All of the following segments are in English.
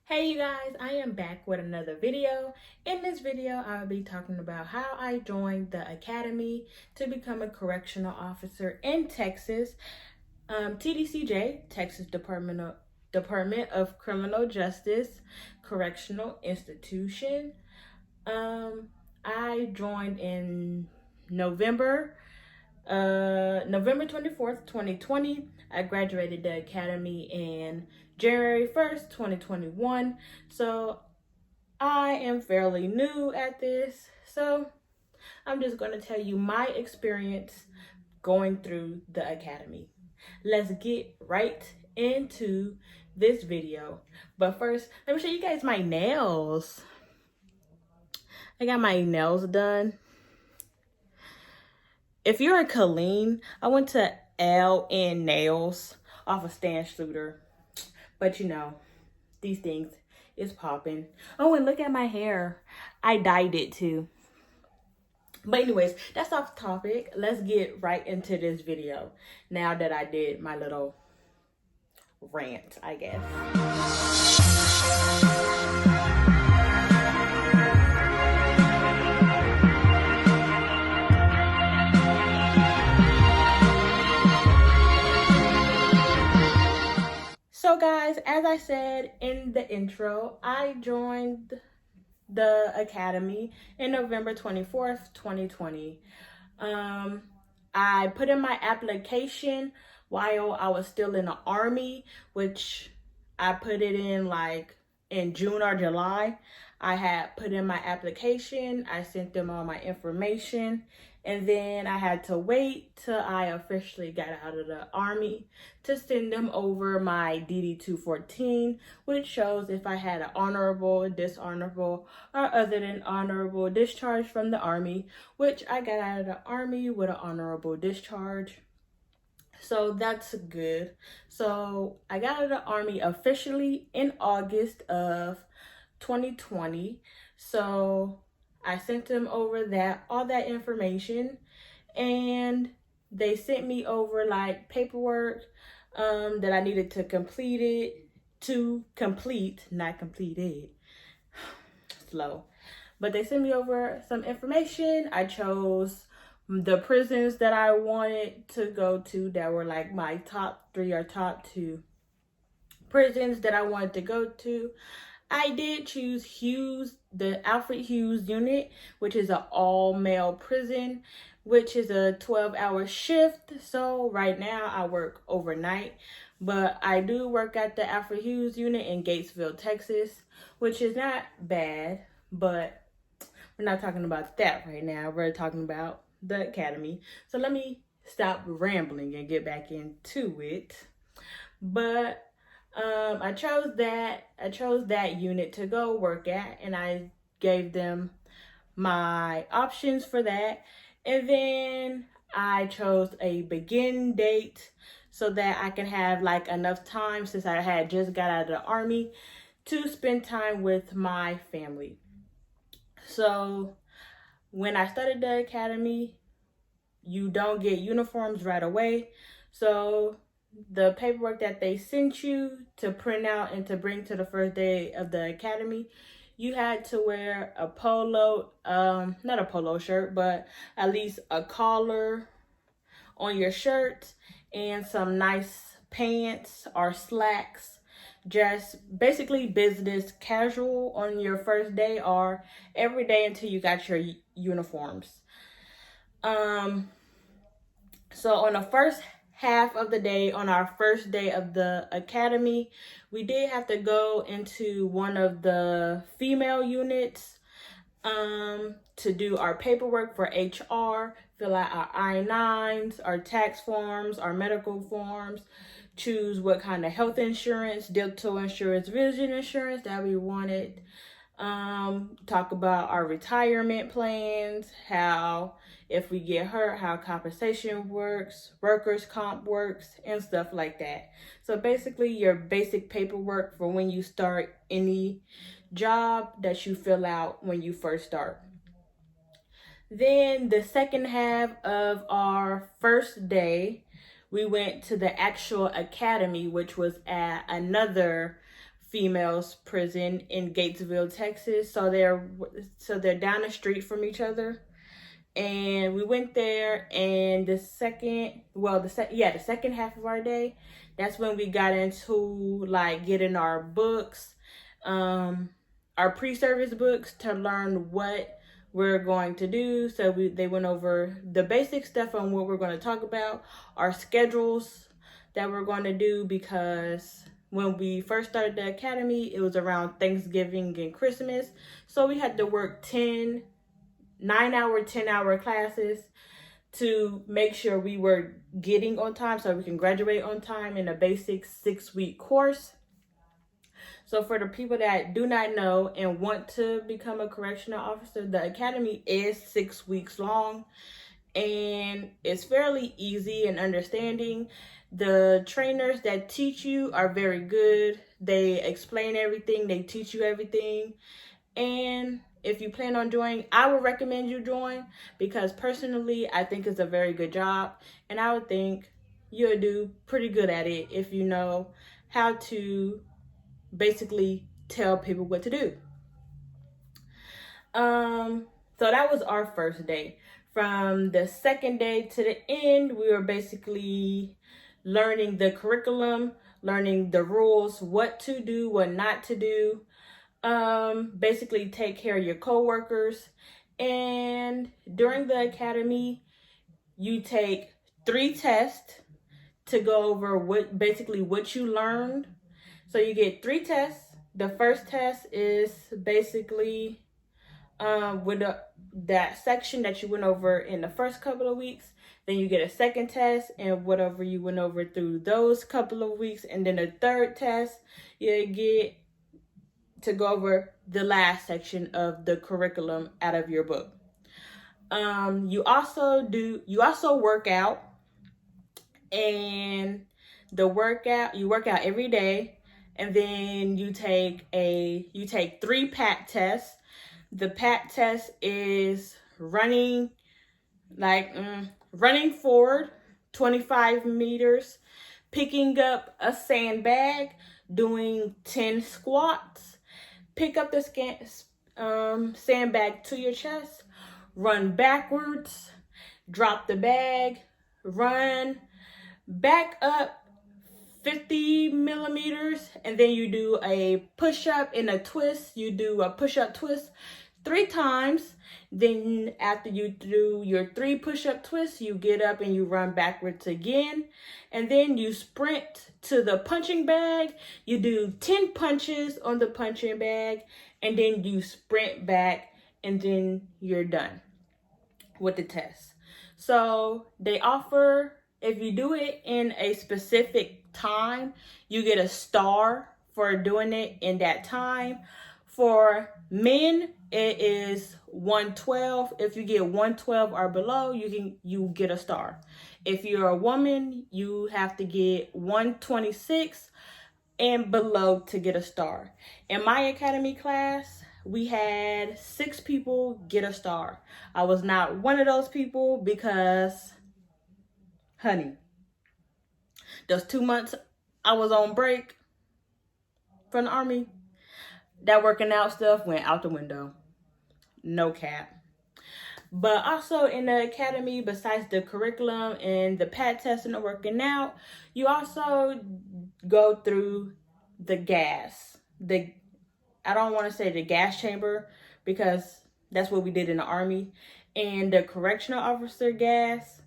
Hey you guys, I am back with another video. In this video, I'll be talking about how I joined the academy to become a correctional officer in Texas. TDCJ, Texas Department of Criminal Justice Correctional Institution. I joined in November 24th, 2020. I graduated the academy in January 1st, 2021. So I am fairly new at this. So I'm just going to tell you my experience going through the academy. Let's get right into this video. But first, let me show you guys my nails. I got my nails done. If you're in Killeen, I went to LN Nails off of Stan Schluter. But you know, these things is popping. Oh, and look at my hair. I dyed it too. But anyways, that's off topic. Let's get right into this video. Now that I did my little rant, I guess. So guys, as I said in the intro, I joined the academy in November 24th, 2020. I put in my application while I was still in the Army, which I put it in like in June or July. I had put in my application, I sent them all my information, and then I had to wait till I officially got out of the Army to send them over my DD-214, which shows if I had an honorable, dishonorable, or other than honorable discharge from the Army, which I got out of the Army with an honorable discharge. So that's good. So I got out of the Army officially in August of 2020. So I sent them over all that information, and they sent me over like paperwork that I needed to not complete it. Slow. But they sent me over some information. I chose the prisons that I wanted to go to that were like my top 3 or top 2 prisons that I wanted to go to. I did choose the Alfred Hughes unit, which is an all-male prison, which is a 12-hour shift. So right now I work overnight, but I do work at the Alfred Hughes unit in Gatesville, Texas, which is not bad, but we're not talking about that right now. We're talking about the academy. So let me stop rambling and get back into it. But I chose that unit to go work at, and I gave them my options for that. And then I chose a begin date so that I can have like enough time, since I had just got out of the Army, to spend time with my family. So when I started the academy, you don't get uniforms right away. So the paperwork that they sent you to print out and to bring to the first day of the academy, you had to wear a polo, not a polo shirt, but at least a collar on your shirt and some nice pants or slacks. Just basically business casual on your first day or every day until you got your uniforms. So on the first half of the day, on our first day of the academy, we did have to go into one of the female units to do our paperwork for HR, fill out our I-9s, our tax forms, our medical forms, choose what kind of health insurance, dental insurance, vision insurance that we wanted, talk about our retirement plans, how if we get hurt, how compensation works, workers' comp works, and stuff like that. So basically your basic paperwork for when you start any job that you fill out when you first start. Then the second half of our first day, we went to the actual academy, which was at another females prison in Gatesville, Texas. So they're down the street from each other. And we went there, and the second half of our day, that's when we got into like getting our books, our pre-service books, to learn what we're going to do. So they went over the basic stuff on what we're going to talk about, our schedules that we're going to do, because when we first started the academy, it was around Thanksgiving and Christmas. So we had to work 9-hour, 10-hour classes to make sure we were getting on time so we can graduate on time in a basic 6-week course. So for the people that do not know and want to become a correctional officer, the academy is 6 weeks long, and it's fairly easy and understanding. The trainers that teach you are very good. They explain everything, they teach you everything. And if you plan on joining, I would recommend you join, because personally, I think it's a very good job. And I would think you'll do pretty good at it if you know how to basically tell people what to do. So that was our first day. From the second day to the end, we were basically learning the curriculum, learning the rules, what to do, what not to do. Basically take care of your coworkers. And during the academy, you take 3 tests to go over what you learned. So you get 3 tests. The first test is basically with that section that you went over in the first couple of weeks. Then you get a second test and whatever you went over through those couple of weeks. And then a third test, you get to go over the last section of the curriculum out of your book. You also work out, and you work out every day, and then you take 3 PAT tests. The PAT test is running forward 25 meters, picking up a sandbag, doing 10 squats, pick up the sandbag to your chest, run backwards, drop the bag, run back up 50 millimeters, and then you do a push-up and a twist. You do a push-up twist 3 times. Then after you do your 3 push-up twists, you get up and you run backwards again. And then you sprint to the punching bag. You do 10 punches on the punching bag, and then you sprint back, and then you're done with the test. So they offer, if you do it in a specific time, you get a star for doing it in that time. For men, it is 112. If you get 112 or below, you get a star. If you're a woman, you have to get 126 and below to get a star. In my academy class, we had 6 people get a star. I was not one of those people because, honey, those 2 months I was on break from the Army, that working out stuff went out the window. No cap. But also in the academy, besides the curriculum and the PAT test and the working out, you also go through the gas. I don't want to say the gas chamber, because that's what we did in the Army. And the correctional officer gas,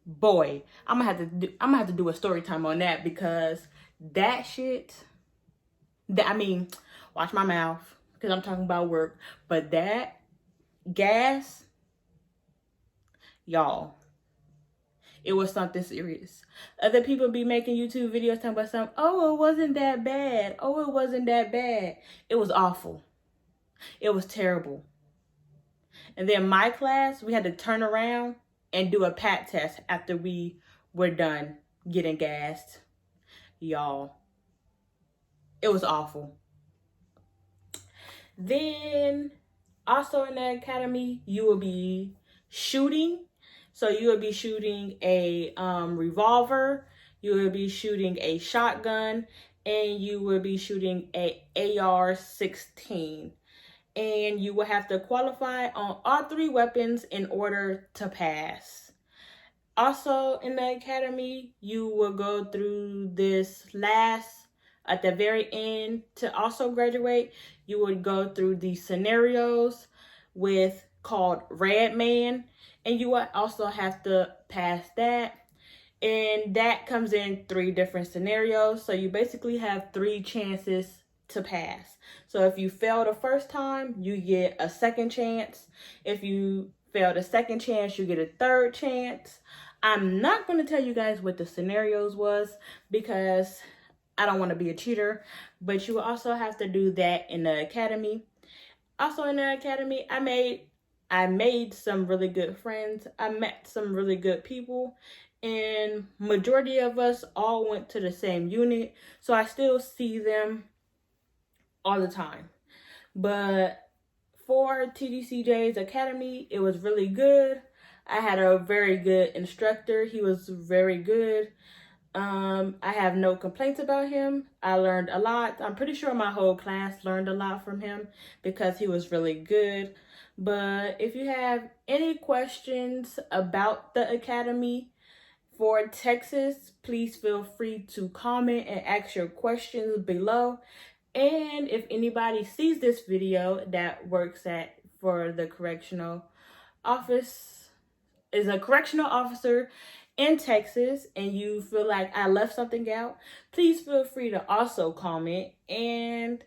boy, I'm gonna have to do a story time on that, because that shit, watch my mouth, because I'm talking about work, but that gas, y'all, it was something serious. Other people be making YouTube videos talking about something, oh, it wasn't that bad. Oh, it wasn't that bad. It was awful. It was terrible. And then my class, we had to turn around and do a PAT test after we were done getting gassed. Y'all, it was awful. Then also in the academy, you will be shooting. So you will be shooting a revolver, you will be shooting a shotgun, and you will be shooting a AR-16. And you will have to qualify on all 3 weapons in order to pass. Also in the academy, you will go through this last, at the very end, to also graduate, you would go through the scenarios with called Red Man, and you will also have to pass that. And that comes in 3 different scenarios. So you basically have 3 chances to pass. So if you fail the first time, you get a second chance. If you fail the second chance, you get a third chance. I'm not going to tell you guys what the scenarios was because I don't want to be a cheater, but you will also have to do that in the academy. Also in the academy, I made some really good friends. I met some really good people, and majority of us all went to the same unit, so I still see them all the time. But for TDCJ's academy, it was really good. I had a very good instructor. He was very good. I have no complaints about him. I learned a lot. I'm pretty sure my whole class learned a lot from him because he was really good. But if you have any questions about the academy for Texas, please feel free to comment and ask your questions below. And if anybody sees this video that works for the correctional office, is a correctional officer in Texas, and you feel like I left something out, please feel free to also comment. And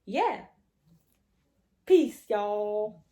yeah, peace, y'all.